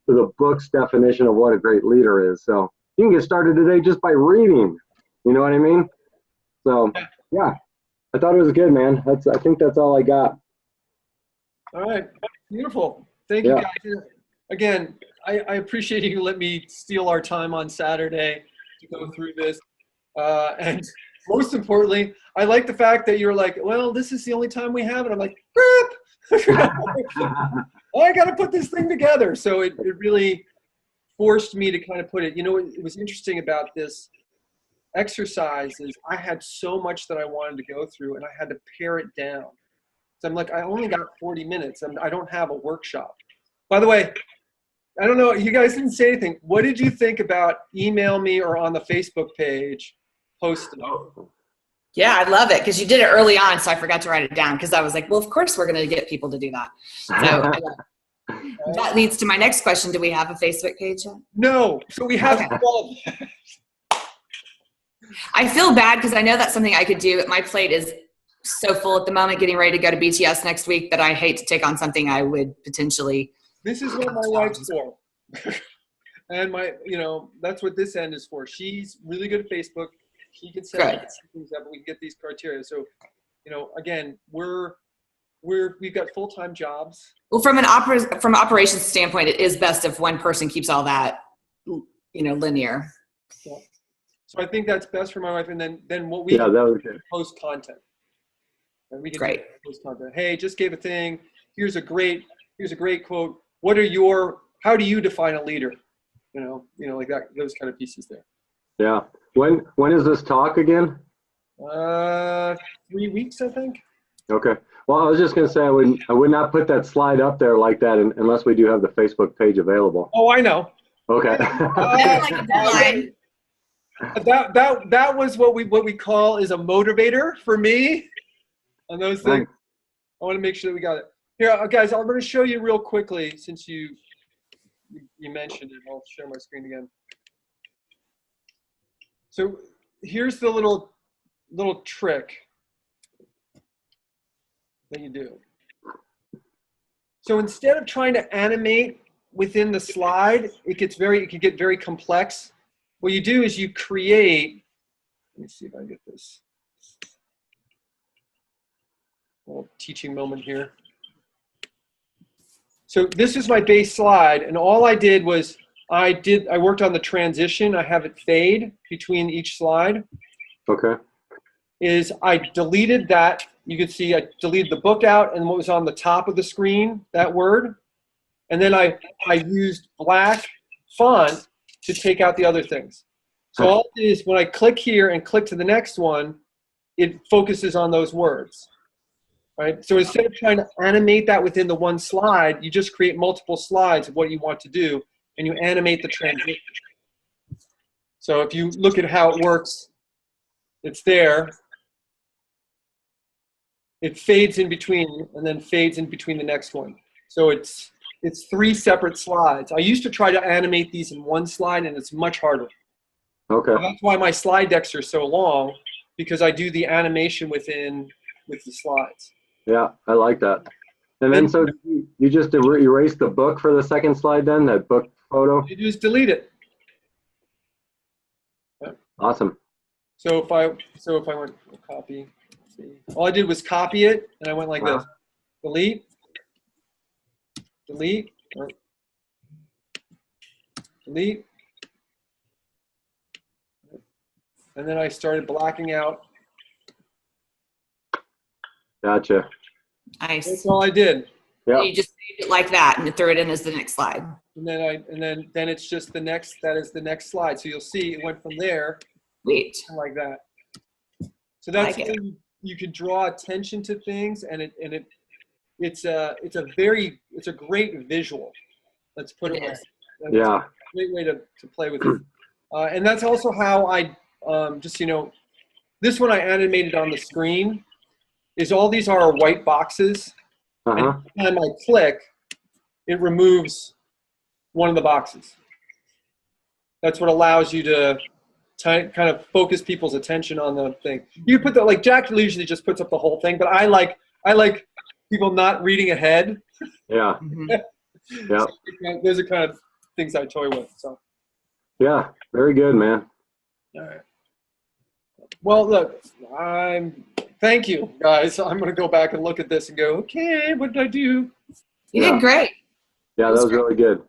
the book's definition of what a great leader is. So you can get started today just by reading. You know what I mean? So yeah, I thought it was good, man. I think that's all I got. All right. Beautiful. Thank you, Yeah. guys. Again, I appreciate you let me steal our time on Saturday to go through this. And most importantly, I like the fact that you're like, well, this is the only time we have it. I'm like, crap. I got to put this thing together. So it really forced me to kind of put it, it was interesting about this exercise is I had so much that I wanted to go through and I had to pare it down. So I'm like, I only got 40 minutes and I don't have a workshop. By the way, I don't know, you guys didn't say anything. What did you think about email me or on the Facebook page posting? Yeah, I love it because you did it early on, so I forgot to write it down because I was like, well, of course we're going to get people to do that. So that leads to my next question. Do we have a Facebook page yet? No. So we have I feel bad because I know that's something I could do. My plate is so full at the moment, getting ready to go to BTS next week, that I hate to take on something I would potentially. This is what my wife's for. And that's what this end is for. She's really good at Facebook. She can set things up and we can get these criteria. So, again, we've got full-time jobs. Well, from operations standpoint, it is best if one person keeps all that, linear. Yeah. So I think that's best for my wife. And then what we that was good. Post content. And we can post content. Hey, just gave a thing. Here's a great quote. How do you define a leader? Like that, those kind of pieces there. Yeah. When is this talk again? 3 weeks, I think. Okay. Well, I was just going to say I would not put that slide up there like that unless we do have the Facebook page available. Oh, I know. Okay. That was what we call is a motivator for me on those things. I want to make sure that we got it. Here, guys, I'm going to show you real quickly since you mentioned it. I'll share my screen again. So here's the little trick that you do. So instead of trying to animate within the slide, it can get very complex. What you do is you create, let me see if I get this. A little teaching moment here. So this is my base slide, and all I did was I worked on the transition. I have it fade between each slide. Okay. Is I deleted that. You can see I deleted the book out and what was on the top of the screen, that word. And then I used black font to take out the other things. So all it is when I click here and click to the next one, it focuses on those words. Right? So instead of trying to animate that within the one slide, you just create multiple slides of what you want to do, and you animate the transition. So if you look at how it works, it's there. It fades in between and then fades in between the next one. So it's 3 separate slides. I used to try to animate these in one slide, and it's much harder. Okay. And that's why my slide decks are so long, because I do the animation with the slides. Yeah, I like that. And then so you just erase the book for the second slide then, that book photo? You just delete it. Awesome. So if I went copy, let's see. All I did was copy it, and I went like this. Delete, delete, delete. And then I started blacking out. Gotcha. Nice. That's all I did. Yeah. You just saved it like that and threw it in as the next slide. And then it's just the next. That is the next slide. So you'll see it went from there. Sweet. Like that. So that's how you can draw attention to things, and it's a great visual. Let's put it like that. Yeah. It's a great way to play with it. And that's also how I this one I animated on the screen. Is all these are white boxes, and every time I click, it removes one of the boxes. That's what allows you to kind of focus people's attention on the thing. You put like Jack usually just puts up the whole thing, but I like people not reading ahead. Yeah. Yeah. So those are kind of things I toy with. So. Yeah, very good, man. All right. Well, look, thank you, guys. I'm going to go back and look at this and go, okay, what did I do? You did great. Yeah, that was really good.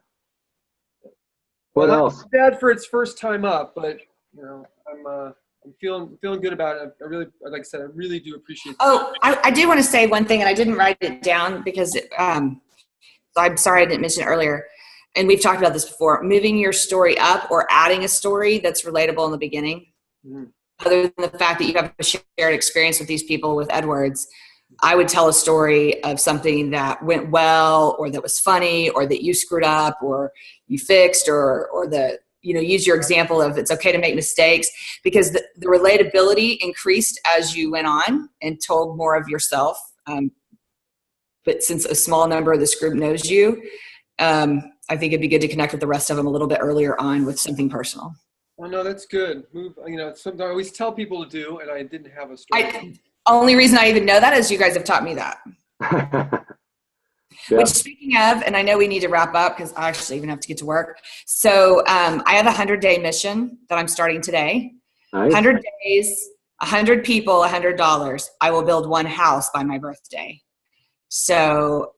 What else? Not bad for its first time up, but you know, I'm feeling good about it. I really, like I said, I really do appreciate that. Oh, I do want to say one thing, and I didn't write it down because so I'm sorry I didn't mention it earlier. And we've talked about this before. Moving your story up or adding a story that's relatable in the beginning. Mm-hmm. Other than the fact that you have a shared experience with these people with Edwards, I would tell a story of something that went well, or that was funny, or that you screwed up, or you fixed, or the, you know, use your example of it's okay to make mistakes, because the relatability increased as you went on and told more of yourself. But since a small number of this group knows you, I think it'd be good to connect with the rest of them a little bit earlier on with something personal. Oh, no, that's good. You know, it's something I always tell people to do, and I didn't have a story. Only reason I even know that is you guys have taught me that. Yeah. Which, speaking of, and I know we need to wrap up because I actually even have to get to work. So I have a 100-day mission that I'm starting today. Nice. 100 days, 100 people, $100. I will build one house by my birthday. So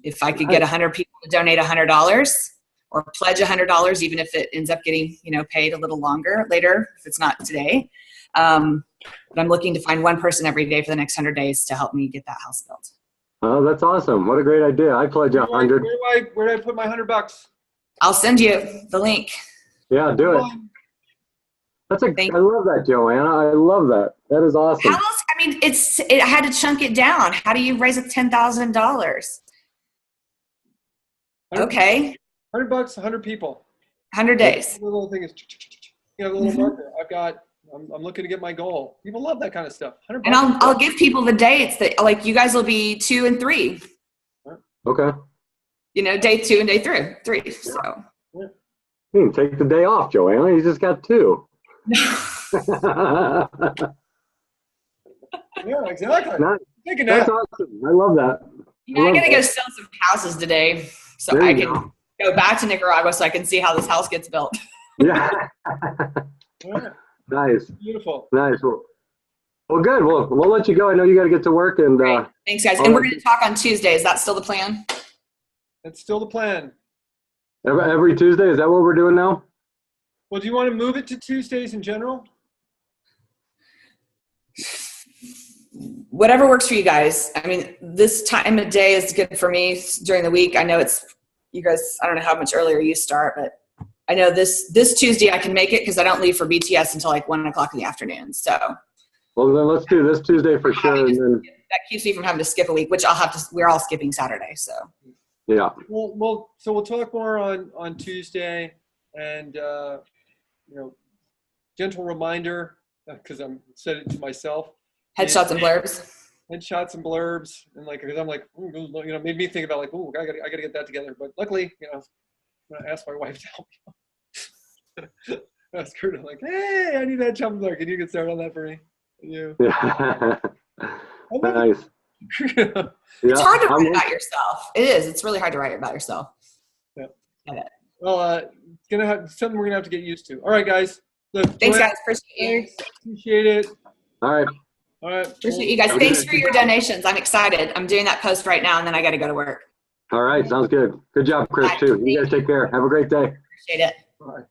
if I could get 100 people to donate $100 or pledge $100, even if it ends up getting, you know, paid a little longer later, if it's not today. But I'm looking to find one person every day for the next 100 days to help me get that house built. Oh, that's awesome. What a great idea. I pledge 100. Where do I put my $100? I'll send you the link. Yeah, do it. I love that, Joanna. I love that. That is awesome. How else? I mean, I had to chunk it down. How do you raise $10,000? Okay. $100, 100 people. 100 days. The little thing is, you know, the little marker. I'm looking to get my goal. People love that kind of stuff. And I'll give people the dates that, like, you guys will be 2 and 3. Okay. You know, day 2 and day 3. Yeah. So. You can take the day off, Joanna. You just got 2. Yeah, exactly. Nice. That's awesome. I love that. Yeah, I gotta go sell some houses today, so I can go back to Nicaragua so I can see how this house gets built. Yeah. Nice. Beautiful. Nice. Well, good. We'll let you go. I know you got to get to work. And thanks, guys. And we're going to talk on Tuesday. Is that still the plan? That's still the plan. Every Tuesday? Is that what we're doing now? Well, do you want to move it to Tuesdays in general? Whatever works for you guys. I mean, this time of day is good for me during the week. I know it's, you guys, I don't know how much earlier you start, but I know this Tuesday I can make it because I don't leave for BTS until like 1 o'clock in the afternoon. So. Well, then let's do this Tuesday for sure. And then, that keeps me from having to skip a week, which we're all skipping Saturday. So. Yeah. Well, so we'll talk more on Tuesday, and you know, gentle reminder, because I'm said it to myself. Headshots and blurbs. Headshots and blurbs, and like, because I'm like, you know, made me think about like, I gotta get that together. But luckily, you know, I'm gonna ask my wife to help me. Ask her to like, hey, I need that jump blur. Can you get started on that for me? You. Yeah. Nice. It's hard to write about yourself. It is. It's really hard to write about yourself. Yeah. Well, it's gonna have something we're gonna have to get used to. All right, guys. Look, thanks, guys. Appreciate it. All right. Appreciate you guys. Thanks for your donations. I'm excited. I'm doing that post right now, and then I got to go to work. All right. Sounds good. Good job, Chris, too. You guys take care. Have a great day. Appreciate it. Bye.